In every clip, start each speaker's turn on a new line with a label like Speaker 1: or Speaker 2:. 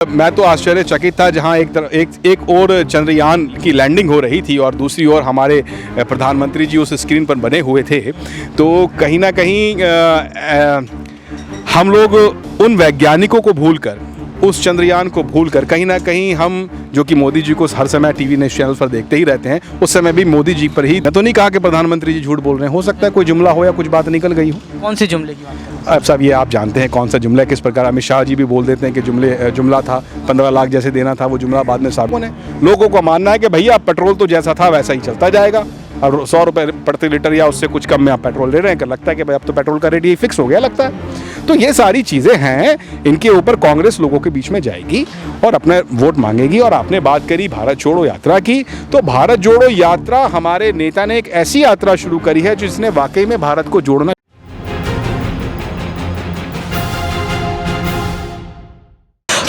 Speaker 1: मैं तो आश्चर्यचकित था जहां एक और चंद्रयान की लैंडिंग हो रही थी और दूसरी ओर हमारे प्रधानमंत्री जी उस स्क्रीन पर बने हुए थे। तो कहीं ना कहीं हम लोग उन वैज्ञानिकों को भूलकर, उस चंद्रयान को भूलकर कहीं ना कहीं हम जो कि मोदी जी को हर समय टीवी न्यूज़ चैनल पर देखते ही रहते हैं, उस समय भी मोदी जी पर ही। मैं तो नहीं कहा कि प्रधानमंत्री जी झूठ बोल रहे हैं, हो सकता है कोई जुमला हो या कुछ बात निकल गई हो।
Speaker 2: कौन से जुमले की बात कर रहे हैं?
Speaker 1: अब साहब ये आप जानते हैं कौन सा जुमला है, किस प्रकार अमित शाह जी भी बोल देते हैं कि जुमला था, 15 लाख जैसे देना था, वो जुमला बाद में साबित है। लोगों को मानना है कि भैया पेट्रोल तो जैसा था वैसा ही चलता जाएगा और 100 रुपये प्रति लीटर या उससे कुछ कम में आप पेट्रोल ले रहे हैं, कि लगता है कि भाई अब तो पेट्रोल का रेट यही फिक्स हो गया लगता है। तो ये सारी चीज़ें हैं, इनके ऊपर कांग्रेस लोगों के बीच में जाएगी और अपने वोट मांगेगी। और आपने बात करी भारत जोड़ो यात्रा की, तो भारत जोड़ो यात्रा हमारे नेता ने एक ऐसी यात्रा शुरू करी है जिसने वाकई में भारत को जोड़ना।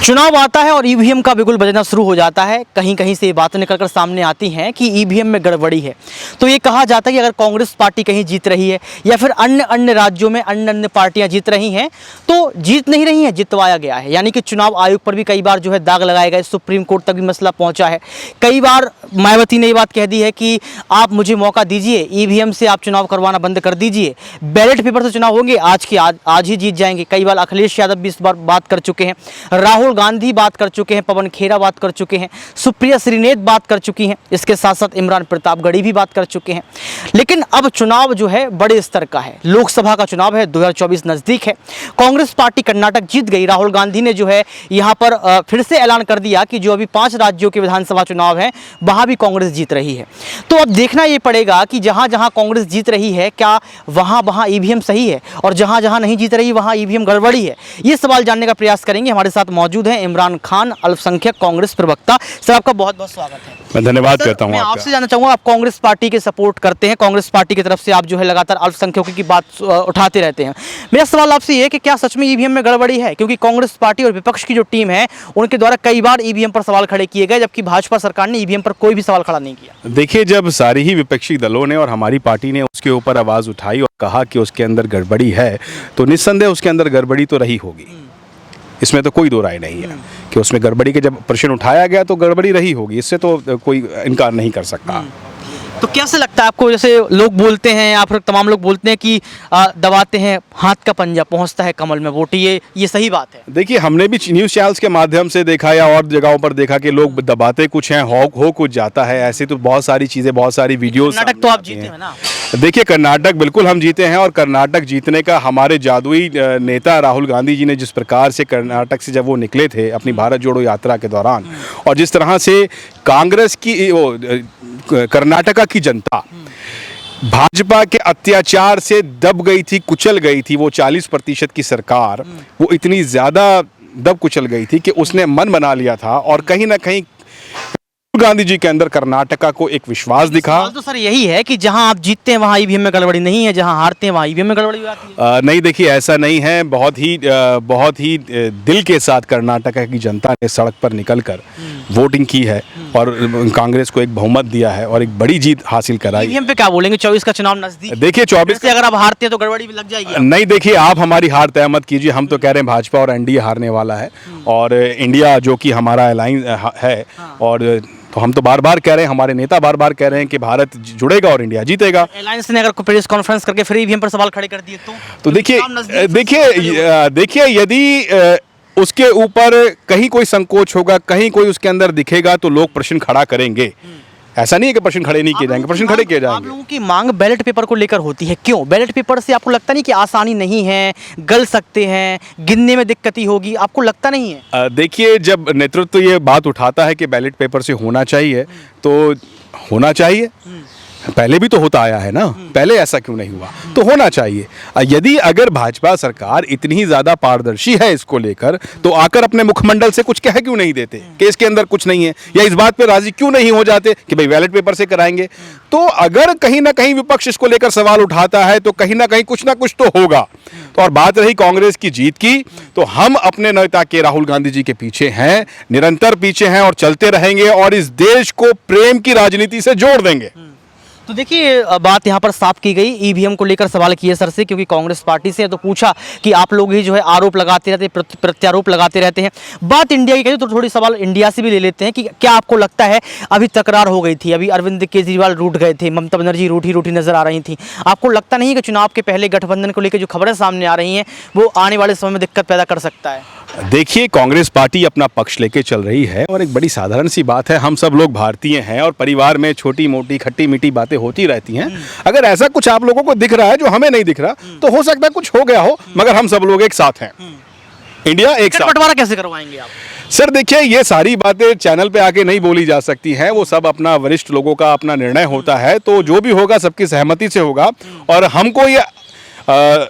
Speaker 2: चुनाव आता है और ईवीएम का बिगुल बजना शुरू हो जाता है। कहीं कहीं से ये बातें निकलकर सामने आती हैं कि ईवीएम में गड़बड़ी है। तो ये कहा जाता है कि अगर कांग्रेस पार्टी कहीं जीत रही है या फिर अन्य राज्यों में अन्य पार्टियां जीत रही हैं, तो जीत नहीं रही हैं, जितवाया गया है। यानी कि चुनाव आयोग पर भी कई बार जो है दाग लगाया गया, सुप्रीम कोर्ट तक भी मसला पहुंचा है। कई बार मायावती ने ये बात कह दी है कि आप मुझे मौका दीजिए, ईवीएम से आप चुनाव करवाना बंद कर दीजिए, बैलेट पेपर से चुनाव होंगे, आज ही जीत जाएंगे। कई बार अखिलेश यादव भी इस बार बात कर चुके हैं, राहुल गांधी बात कर चुके हैं, पवन खेरा बात कर चुके हैं, सुप्रिया श्रीनेत बात कर चुकी हैं, इसके साथ साथ इमरान प्रतापगढ़ी भी बात कर चुके हैं। लेकिन अब चुनाव जो है बड़े स्तर का है, लोकसभा का चुनाव है, 2024 नजदीक है। कांग्रेस पार्टी कर्नाटक जीत गई। राहुल गांधी ने जो है यहां पर फिर से ऐलान कर दिया कि जो अभी 5 राज्यों के विधानसभा चुनाव है वहां भी कांग्रेस जीत रही है। तो अब देखना यह पड़ेगा कि जहां जहां कांग्रेस जीत रही है, क्या वहां ईवीएम सही है और जहां जहां नहीं जीत रही वहां ईवीएम गड़बड़ी है। ये सवाल जानने का प्रयास करेंगे। हमारे साथ मौजूद हैं इमरान खान, अल्पसंख्यक कांग्रेस प्रवक्ता। सर, आपका बहुत बहुत स्वागत है।
Speaker 1: मैं धन्यवाद करता हूं।
Speaker 2: मैं आपसे जानना चाहूंगा, आप कांग्रेस पार्टी के सपोर्ट करते हैं, कांग्रेस पार्टी की तरफ से आप जो है लगातार अल्पसंख्यकों की बात उठाते रहते हैं। मेरा सवाल आपसे ये है कि क्या सच में ईवीएम में गड़बड़ी है? क्योंकि कांग्रेस पार्टी और विपक्ष की जो टीम है उनके द्वारा कई बार ईवीएम पर सवाल खड़े किए गए, जबकि भाजपा सरकार ने ईवीएम पर कोई भी सवाल खड़ा नहीं किया।
Speaker 1: देखिए, जब सारी ही विपक्षी दलों ने और हमारी पार्टी ने उसके ऊपर आवाज़ उठाई और कहा कि उसके अंदर गड़बड़ी है, तो निस्संदेह उसके अंदर गड़बड़ी तो रही होगी, इसमें तो कोई दो राय नहीं है कि उसमें गड़बड़ी के जब प्रश्न उठाया गया तो गड़बड़ी रही होगी, इससे तो कोई इनकार नहीं कर सकता।
Speaker 2: तो कैसे लगता है आपको, जैसे लोग बोलते हैं या फिर तमाम लोग बोलते हैं कि दबाते हैं हाथ का पंजा पहुंचता है कमल में वोट, ये सही बात है?
Speaker 1: देखिए, हमने भी न्यूज़ चैनल्स के माध्यम से देखा या और जगहों पर देखा कि लोग दबाते कुछ हैं, हो कुछ जाता है। ऐसे तो बहुत सारी चीज़ें, बहुत सारी वीडियोस।
Speaker 2: कर्नाटक तो आप जीते हैं ना?
Speaker 1: देखिए, कर्नाटक बिल्कुल हम जीते हैं और कर्नाटक जीतने का हमारे जादुई नेता राहुल गांधी जी ने जिस प्रकार से कर्नाटक से जब वो निकले थे अपनी भारत जोड़ो यात्रा के दौरान, और जिस तरह से कांग्रेस की कर्नाटका की जनता भाजपा के अत्याचार से दब गई थी, कुचल गई थी। वो 40% की सरकार वो इतनी ज़्यादा दब कुचल गई थी कि उसने मन बना लिया था और कहीं ना कहीं गांधी जी के अंदर कर्नाटका को एक विश्वास दिखा।
Speaker 2: तो सर यही है कि जहां आप जीतते हैं वहां ईवीएम में गड़बड़ी नहीं है, जहां हारते हैं वहां ईवीएम में गड़बड़ी हो जाती है।
Speaker 1: नहीं, देखिए, ऐसा नहीं है। बहुत ही दिल के साथ कर्नाटका की जनता ने सड़क पर निकलकर वोटिंग की है और कांग्रेस को एक बहुमत दिया है और एक बड़ी जीत हासिल कराई।
Speaker 2: ईवीएम पे क्या बोलेंगे? 24 का चुनाव नजदीक।
Speaker 1: देखिए, 24
Speaker 2: से अगर आप हारते हैं तो गड़बड़ी भी लग जाएगी।
Speaker 1: नहीं, देखिए, आप हमारी हार तय मत कीजिए। हम तो कह रहे हैं भाजपा और एनडीए हारने वाला है और इंडिया जो कि हमारा अलायंस है, और तो हम तो बार बार कह रहे हैं, हमारे नेता बार बार कह रहे हैं कि भारत जुड़ेगा और इंडिया जीतेगा।
Speaker 2: अलायंस ने अगर प्रेस कॉन्फ्रेंस करके फिर ईवीएम पर सवाल खड़े कर दिए तो
Speaker 1: देखिए यदि उसके ऊपर कहीं कोई संकोच होगा, कहीं कोई उसके अंदर दिखेगा तो लोग प्रश्न खड़ा करेंगे। ऐसा नहीं है कि प्रश्न खड़े नहीं किए जाएंगे, प्रश्न खड़े किए जाएंगे।
Speaker 2: आप लोगों की मांग बैलेट पेपर को लेकर होती है, क्यों? बैलेट पेपर से आपको लगता नहीं कि आसानी नहीं है, गल सकते हैं, गिनने में दिक्कत होगी, आपको लगता नहीं है?
Speaker 1: देखिए, जब नेतृत्व ये बात उठाता है कि बैलेट पेपर से होना चाहिए तो होना चाहिए। पहले भी तो होता आया है ना, पहले ऐसा क्यों नहीं हुआ? तो होना चाहिए। यदि अगर भाजपा सरकार इतनी ही ज़्यादा पारदर्शी है इसको लेकर, तो आकर अपने मुखमंडल से कुछ कह क्यों नहीं देते कि इसके अंदर कुछ नहीं है, या इस बात पे राजी क्यों नहीं हो जाते कि भाई बैलेट पेपर से कराएंगे? तो अगर कहीं ना कहीं विपक्ष इसको लेकर सवाल उठाता है तो कहीं ना कहीं कुछ ना कुछ तो होगा। तो और बात रही कांग्रेस की जीत की, तो हम अपने नेता के राहुल गांधी जी के पीछे हैं, निरंतर पीछे हैं और चलते रहेंगे और इस देश को प्रेम की राजनीति से जोड़ देंगे।
Speaker 2: तो देखिए बात यहाँ पर साफ की गई, ईवीएम को लेकर सवाल किए सर से, क्योंकि कांग्रेस पार्टी से तो पूछा कि आप लोग ही जो है आरोप लगाते रहते, प्रत्यारोप लगाते रहते हैं। बात इंडिया की कही तो थोड़ी सवाल इंडिया से भी ले लेते हैं कि क्या आपको लगता है, अभी तकरार हो गई थी, अभी अरविंद केजरीवाल रूठ गए थे, ममता बनर्जी रूठी नजर आ रही थी, आपको लगता नहीं कि चुनाव के पहले गठबंधन को लेकर जो खबरें सामने आ रही हैं वो आने वाले समय में दिक्कत पैदा कर सकता है?
Speaker 1: देखिए, कांग्रेस पार्टी अपना पक्ष लेके चल रही है और एक बड़ी साधारण सी बात है, हम सब लोग भारतीय हैं और परिवार में छोटी मोटी खट्टी मीठी बातें होती रहती हैं। अगर ऐसा कुछ आप लोगों को दिख रहा है जो हमें नहीं दिख रहा, तो हो सकता है कुछ हो गया हो, मगर हम सब लोग एक साथ हैं, इंडिया एक साथ।
Speaker 2: बंटवारा कैसे करवाएंगे आप?
Speaker 1: सर देखिए, ये सारी बातें चैनल पे आके नहीं बोली जा सकती हैं, वो सब अपना वरिष्ठ लोगों का अपना निर्णय होता है, तो जो भी होगा सबकी सहमति से होगा। और हमको ये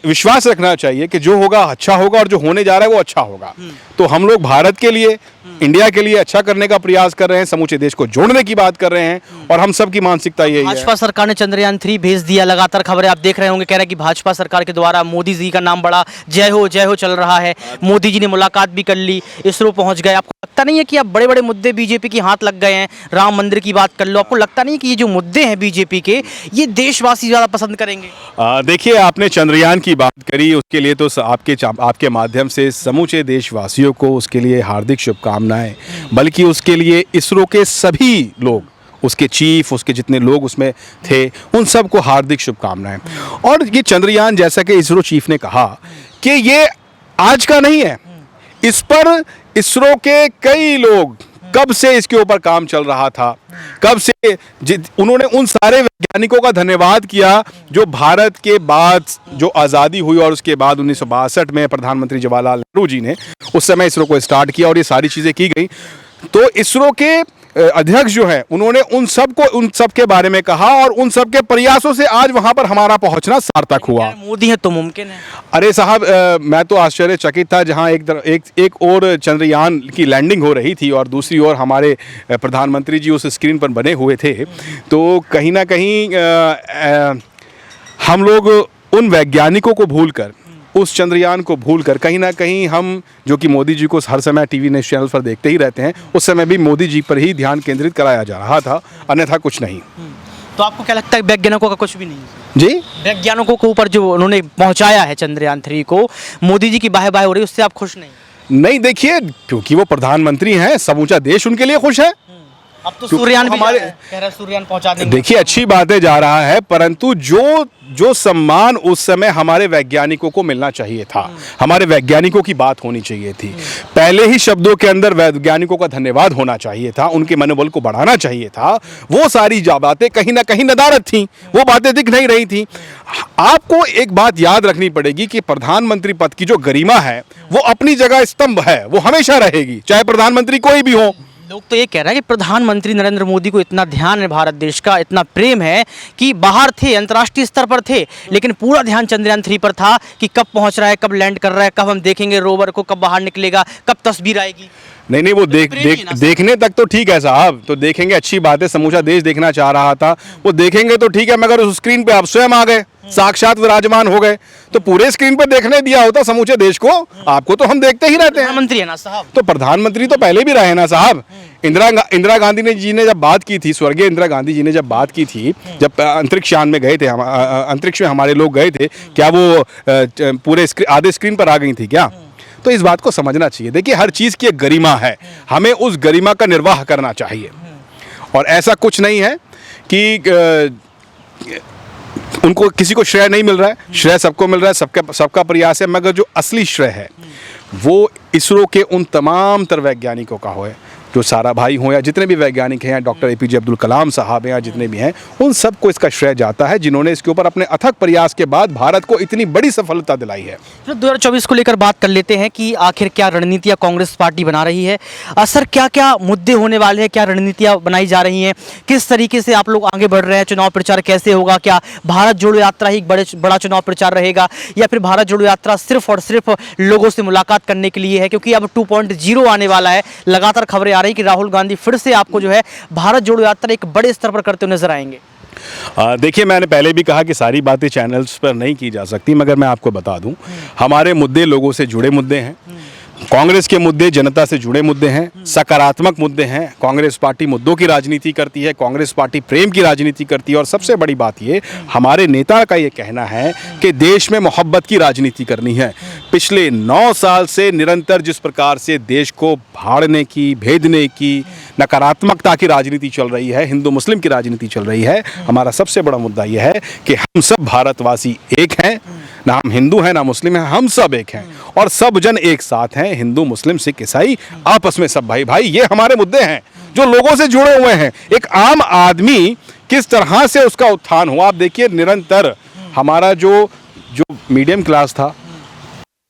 Speaker 1: विश्वास रखना चाहिए कि जो होगा अच्छा होगा और जो होने जा रहा है वो अच्छा होगा। तो हम लोग भारत के लिए, इंडिया के लिए अच्छा करने का प्रयास कर रहे हैं, समूचे देश को जोड़ने की बात कर रहे हैं, और हम सब की मानसिकता यही है।
Speaker 2: भाजपा सरकार ने चंद्रयान 3 भेज दिया, लगातार खबरें आप देख रहे होंगे, कह रहे हैं कि भाजपा सरकार के द्वारा मोदी जी का नाम बड़ा जय हो चल रहा है, मोदी जी ने मुलाकात भी कर ली, इसरो पहुंच गए। आपको लगता नहीं है कि अब बड़े बड़े मुद्दे बीजेपी के हाथ लग गए हैं? राम मंदिर की बात कर लो, आपको लगता नहीं है कि ये जो मुद्दे हैं बीजेपी के, ये देशवासी ज्यादा पसंद करेंगे?
Speaker 1: देखिए, आपने चंद्रयान की बात करी, उसके लिए तो आपके माध्यम से समूचे देशवासियों को उसके लिए हार्दिक शुभकामनाएं, बल्कि उसके लिए इसरो के सभी लोग, उसके चीफ, उसके जितने लोग उसमें थे, उन सबको हार्दिक शुभकामनाएं। और ये चंद्रयान, जैसा कि इसरो चीफ ने कहा कि ये आज का नहीं है, इस पर इसरो के कई लोग कब से इसके ऊपर काम चल रहा था, कब से उन्होंने उन सारे वैज्ञानिकों का धन्यवाद किया जो भारत के बाद जो आज़ादी हुई और उसके बाद 1962 में प्रधानमंत्री जवाहरलाल नेहरू जी ने उस समय इसरो को स्टार्ट किया और ये सारी चीज़ें की गई। तो इसरो के अध्यक्ष जो हैं, उन्होंने उन सब के बारे में कहा और उन सब के प्रयासों से आज वहां पर हमारा पहुंचना सार्थक हुआ।
Speaker 2: मोदी है तो मुमकिन है।
Speaker 1: अरे साहब, मैं तो आश्चर्यचकित था, जहां एक और चंद्रयान की लैंडिंग हो रही थी और दूसरी ओर हमारे प्रधानमंत्री जी उस स्क्रीन पर बने हुए थे, तो कहीं ना कहीं हम लोग उन वैज्ञानिकों को भूलकर, उस चंद्रयान को भूलकर, कहीं ना कहीं हम, जो कि मोदी जी को हर समय टीवी न्यूज़ चैनल पर देखते ही रहते हैं, उस समय भी मोदी जी पर ही ध्यान केंद्रित कराया जा रहा था, अन्यथा कुछ नहीं।
Speaker 2: तो आपको क्या लगता है वैज्ञानिकों का कुछ भी नहीं?
Speaker 1: जी,
Speaker 2: वैज्ञानिकों के ऊपर जो उन्होंने पहुंचाया है चंद्रयान 3 को, मोदी जी की बाहे बाहे हो रही है, उससे आप खुश नहीं?
Speaker 1: नहीं, देखिए, क्योंकि वो प्रधानमंत्री हैं, समूचा देश उनके लिए खुश है।
Speaker 2: अब तो सूर्ययान भी कह रहा है सूर्ययान पहुंचा देंगे।
Speaker 1: देखिए, अच्छी बातें जा रहा है, परंतु जो सम्मान उस समय हमारे वैज्ञानिकों को मिलना चाहिए था, हमारे वैज्ञानिकों की बात होनी चाहिए थी, पहले ही शब्दों के अंदर वैज्ञानिकों का धन्यवाद होना चाहिए था, उनके मनोबल को बढ़ाना चाहिए था। वो सारी बातें कहीं ना कहीं नदारद थी, वो बातें दिख नहीं रही थी। आपको एक बात याद रखनी पड़ेगी कि प्रधानमंत्री पद की जो गरिमा है वो अपनी जगह स्तंभ है, वो हमेशा रहेगी, चाहे प्रधानमंत्री कोई भी हो।
Speaker 2: लोग तो ये कह रहे हैं कि प्रधानमंत्री नरेंद्र मोदी को इतना ध्यान है भारत देश का, इतना प्रेम है कि बाहर थे, अंतर्राष्ट्रीय स्तर पर थे, लेकिन पूरा ध्यान चंद्रयान 3 पर था कि कब पहुंच रहा है, कब लैंड कर रहा है, कब हम देखेंगे रोवर को, कब बाहर निकलेगा, कब तस्वीर आएगी।
Speaker 1: नहीं, वो देखने तक तो ठीक है साहब, तो देखेंगे, अच्छी बात है, समूचा देश देखना चाह रहा था, वो देखेंगे तो ठीक है, मगर उस स्क्रीन पे आप स्वयं आ गए, साक्षात विराजमान हो गए, तो पूरे स्क्रीन पे देखने दिया होता समूचे देश को, आपको तो हम देखते ही रहते हैं।
Speaker 2: प्रधानमंत्री है ना साहब,
Speaker 1: तो प्रधानमंत्री तो पहले भी रहे ना साहब। इंदिरा गांधी जी ने जब बात की थी, स्वर्गीय इंदिरा गांधी जी ने जब बात की थी, जब अंतरिक्ष यान में गए थे, अंतरिक्ष में हमारे लोग गए थे, क्या वो पूरे आधे स्क्रीन पर आ गई थी क्या? तो इस बात को समझना चाहिए। देखिए, हर चीज़ की एक गरिमा है, हमें उस गरिमा का निर्वाह करना चाहिए, और ऐसा कुछ नहीं है कि उनको किसी को श्रेय नहीं मिल रहा है, श्रेय सबको मिल रहा है, सबका प्रयास है, मगर जो असली श्रेय है वो इसरो के उन तमाम तर वैज्ञानिकों का हो, जो साराभाई हों या जितने भी वैज्ञानिक हैं, डॉक्टर APJ अब्दुल कलाम साहब हैं या जितने भी हैं, उन सबको इसका श्रेय जाता है, जिन्होंने इसके ऊपर अपने अथक प्रयास के बाद भारत को इतनी बड़ी सफलता दिलाई है।
Speaker 2: तो 2024 को लेकर बात कर लेते हैं कि आखिर क्या रणनीतियाँ कांग्रेस पार्टी बना रही है, असर क्या क्या मुद्दे होने वाले हैं, क्या रणनीतियाँ बनाई जा रही हैं, किस तरीके से आप लोग आगे बढ़ रहे हैं, चुनाव प्रचार कैसे होगा, क्या भारत जोड़ो यात्रा ही बड़ा चुनाव प्रचार रहेगा, या फिर भारत जोड़ो यात्रा सिर्फ और सिर्फ लोगों से मुलाकात करने के लिए है? क्योंकि अब 2.0 आने वाला है, लगातार खबरें आ रही कि राहुल गांधी फिर से आपको जो है भारत जोड़ो यात्रा एक बड़े स्तर पर करते हुए नजर आएंगे।
Speaker 1: देखिए, मैंने पहले भी कहा कि सारी बातें चैनल्स पर नहीं की जा सकती, मगर मैं आपको बता दूं, हमारे मुद्दे लोगों से जुड़े मुद्दे हैं, कांग्रेस के मुद्दे जनता से जुड़े मुद्दे हैं, सकारात्मक मुद्दे हैं। कांग्रेस पार्टी मुद्दों की राजनीति करती है, कांग्रेस पार्टी प्रेम की राजनीति करती है। और सबसे बड़ी बात ये, हमारे नेता का ये कहना है कि देश में मोहब्बत की राजनीति करनी है। पिछले 9 साल से निरंतर जिस प्रकार से देश को भाड़ने की, भेदने की, नकारात्मकता की राजनीति चल रही है, हिंदू मुस्लिम की राजनीति चल रही है, हमारा सबसे बड़ा मुद्दा यह है कि हम सब भारतवासी एक हैं, ना हम हिंदू हैं ना मुस्लिम हैं, हम सब एक हैं और सब जन एक साथ हैं। हिंदू मुस्लिम सिख ईसाई आपस में सब भाई भाई, ये हमारे मुद्दे हैं जो लोगों से जुड़े हुए हैं। एक आम आदमी किस तरह से उसका उत्थान हुआ, आप देखिए निरंतर हमारा जो मीडियम क्लास था,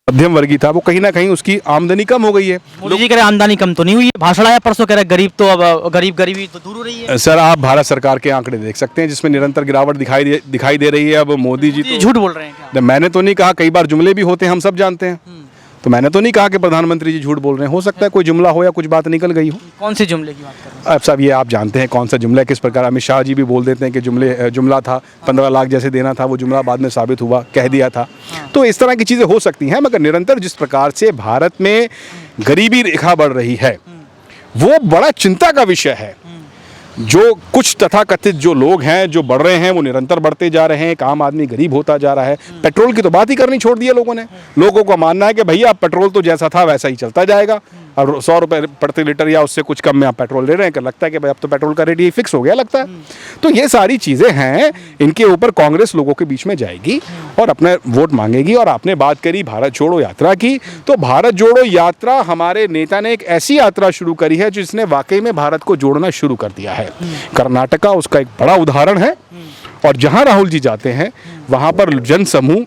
Speaker 1: मध्यम वर्गीय था, वो कहीं ना कहीं उसकी आमदनी कम हो गई है।
Speaker 2: मोदी जी कह रहे आमदनी कम तो नहीं हुई है, भाषण आया परसों कह रहे गरीब तो अब गरीबी तो दूर हो रही है।
Speaker 1: सर, आप भारत सरकार के आंकड़े देख सकते हैं जिसमें निरंतर गिरावट दिखाई दे रही है। अब मोदी जी तो
Speaker 2: झूठ बोल रहे हैं क्या?
Speaker 1: मैंने तो नहीं कहा, कई बार जुमले भी होते हैं, हम सब जानते हैं। तो मैंने तो नहीं कहा कि प्रधानमंत्री जी झूठ बोल रहे हैं। हो सकता है कोई जुमला हो या कुछ बात निकल गई हो।
Speaker 2: कौन से जुमले की बात कर रहे हैं?
Speaker 1: अब सब ये आप जानते हैं कौन सा जुमला है, किस प्रकार अमित शाह जी भी बोल देते हैं कि जुमला था, 15 लाख जैसे देना था, वो जुमला बाद में साबित हुआ, कह दिया था। तो इस तरह की चीज़ें हो सकती हैं, मगर निरंतर जिस प्रकार से भारत में गरीबी रेखा बढ़ रही है, वो बड़ा चिंता का विषय है। जो कुछ तथाकथित जो लोग हैं जो बढ़ रहे हैं, वो निरंतर बढ़ते जा रहे हैं। एक आम आदमी गरीब होता जा रहा है। पेट्रोल की तो बात ही करनी छोड़ दी है लोगों ने। लोगों का मानना है कि भैया पेट्रोल तो जैसा था वैसा ही चलता जाएगा, और 100 रुपये प्रति लीटर या उससे कुछ कम में आप पेट्रोल ले रहे हैं। कि लगता है कि भाई अब तो पेट्रोल का रेट ये फिक्स हो गया लगता है। तो ये सारी चीज़ें हैं, इनके ऊपर कांग्रेस लोगों के बीच में जाएगी और अपने वोट मांगेगी। और आपने बात करी भारत जोड़ो यात्रा की, तो भारत जोड़ो यात्रा हमारे नेता ने एक ऐसी यात्रा शुरू करी है जिसने वाकई में भारत को जोड़ना शुरू कर दिया है। कर्नाटका उसका एक बड़ा उदाहरण है। और जहां राहुल जी जाते हैं वहां पर जन समूह,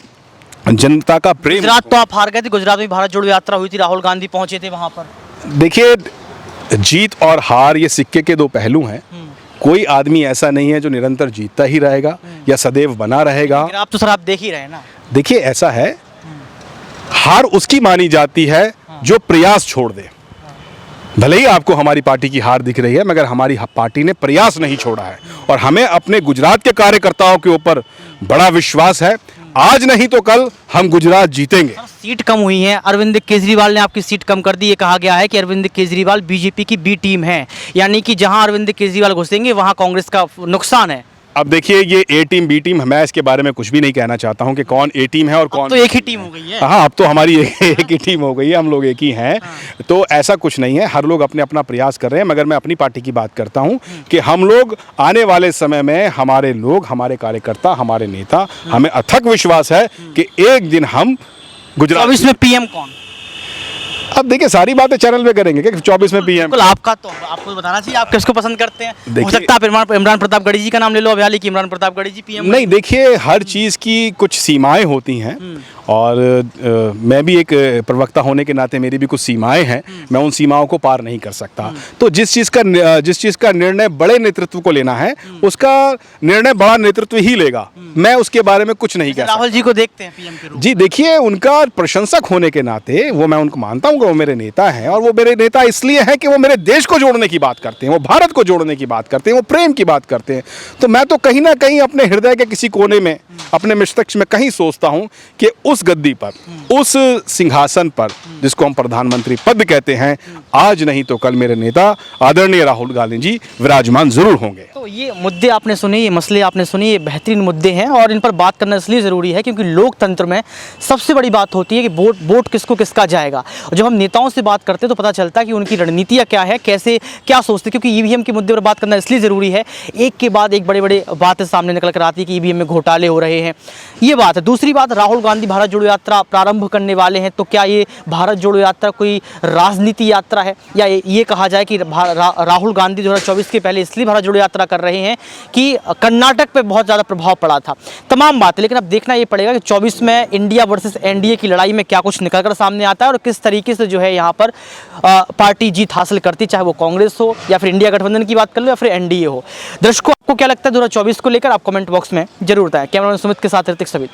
Speaker 1: जनता का प्रेम।
Speaker 2: गुजरात तो आप हार गए थे, गुजरात में भारत जोड़ो यात्रा हुई थी, राहुल गांधी पहुंचे थे वहां पर।
Speaker 1: देखिए, जीत और हार ये सिक्के के दो पहलू हैं। कोई आदमी ऐसा नहीं है जो निरंतर जीतता ही रहेगा या सदैव बना रहेगा।
Speaker 2: आप तो सर आप देख ही रहे हैं ना।
Speaker 1: देखिए, ऐसा है, हार उसकी मानी जाती है जो प्रयास छोड़ दे। भले ही आपको हमारी पार्टी की हार दिख रही है, मगर हमारी पार्टी ने प्रयास नहीं छोड़ा है। और हमें अपने गुजरात के कार्यकर्ताओं के ऊपर बड़ा विश्वास है। आज नहीं तो कल हम गुजरात जीतेंगे।
Speaker 2: सीट कम हुई है, अरविंद केजरीवाल ने आपकी सीट कम कर दी। ये कहा गया है कि अरविंद केजरीवाल बीजेपी की बी टीम है, यानी कि जहां अरविंद केजरीवाल घुसेंगे वहां कांग्रेस का नुकसान है।
Speaker 1: अब देखिए, ये ए टीम बी टीम, मैं इसके बारे में कुछ भी नहीं कहना चाहता हूं कि कौन ए टीम है और कौन।
Speaker 2: तो एक ही टीम हो गई है।
Speaker 1: हाँ, अब तो हमारी एक ही टीम हो गई है, हम लोग एक ही हैं। तो ऐसा कुछ नहीं है, हर लोग अपने अपना प्रयास कर रहे हैं। मगर मैं अपनी पार्टी की बात करता हूं कि हम लोग आने वाले समय में, हमारे लोग, हमारे कार्यकर्ता, हमारे नेता, हमें अथक विश्वास है कि एक दिन हम गुजरात।
Speaker 2: 24 में पीएम कौन?
Speaker 1: अब देखिए, सारी बातें चैनल पे करेंगे कि 24 में पीएम।
Speaker 2: बिल्कुल, आपका तो आपको बताना चाहिए आप किसको पसंद करते हैं। हो
Speaker 1: देखिए,
Speaker 2: सकता है आप इमरान प्रतापगढ़ी जी का नाम ले लो, अभी की इमरान प्रतापगढ़ी जी पीएम।
Speaker 1: नहीं, देखिए, हर चीज़ की कुछ सीमाएं होती हैं। और मैं भी एक प्रवक्ता होने के नाते मेरी भी कुछ सीमाएं हैं। मैं उन सीमाओं को पार नहीं कर सकता। तो जिस चीज़ का निर्णय बड़े नेतृत्व को लेना है, उसका निर्णय बड़ा नेतृत्व ही लेगा। मैं उसके बारे में कुछ नहीं कह सकता।
Speaker 2: राहुल जी को देखते हैं पीएम के रूप में।
Speaker 1: जी देखिए, उनका प्रशंसक होने के नाते वो, मैं उनको मानता हूँ कि वो मेरे नेता हैं। और वो मेरे नेता इसलिए हैं कि वो मेरे देश को जोड़ने की बात करते हैं, वो भारत को जोड़ने की बात करते हैं, वो प्रेम की बात करते हैं। तो मैं तो कहीं ना कहीं अपने हृदय के किसी कोने में, अपने मस्तिष्क में कहीं सोचता हूँ कि उस गद्दी पर, उस सिंहासन पर, जिसको हम प्रधानमंत्री पद कहते हैं, आज नहीं तो कल मेरे नेता आदरणीय राहुल गांधी जी विराजमान जरूर होंगे।
Speaker 2: तो ये मुद्दे आपने सुने, ये मसले आपने सुने, ये बेहतरीन मुद्दे हैं और इन पर बात करना इसलिए ज़रूरी है क्योंकि लोकतंत्र में सबसे बड़ी बात होती है कि वोट किसको किसका जाएगा। और जब हम नेताओं से बात करते हैं तो पता चलता है कि उनकी रणनीतियाँ क्या है, कैसे क्या सोचते हैं। क्योंकि ईवीएम के मुद्दे पर बात करना इसलिए ज़रूरी है, एक के बाद एक बड़े बड़े बातें सामने निकल कर आती है कि ईवीएम में घोटाले हो रहे हैं, ये बात है। दूसरी बात, राहुल गांधी भारत जोड़ो यात्रा प्रारंभ करने वाले हैं, तो क्या ये भारत जोड़ो यात्रा कोई राजनीति यात्रा है, या ये कहा जाए कि राहुल गांधी 2024 के पहले इसलिए भारत जोड़ो यात्रा कर रहे हैं कि कर्नाटक पे बहुत ज़्यादा प्रभाव पड़ा था, तमाम बातें। लेकिन अब देखना ये पड़ेगा कि 24 में इंडिया वर्सेस एनडीए की लड़ाई में क्या कुछ निकल कर सामने आता है और किस तरीके से जो है यहाँ पर पार्टी जीत हासिल करती, चाहे वो कांग्रेस हो या फिर इंडिया गठबंधन की बात कर लो या फिर एनडीए हो। दर्शकों, आपको क्या लगता है 2024 को लेकर, आप कमेंट बॉक्स में जरूर बताएं। कैमरामैन सुमित के साथ ऋतिक सविता।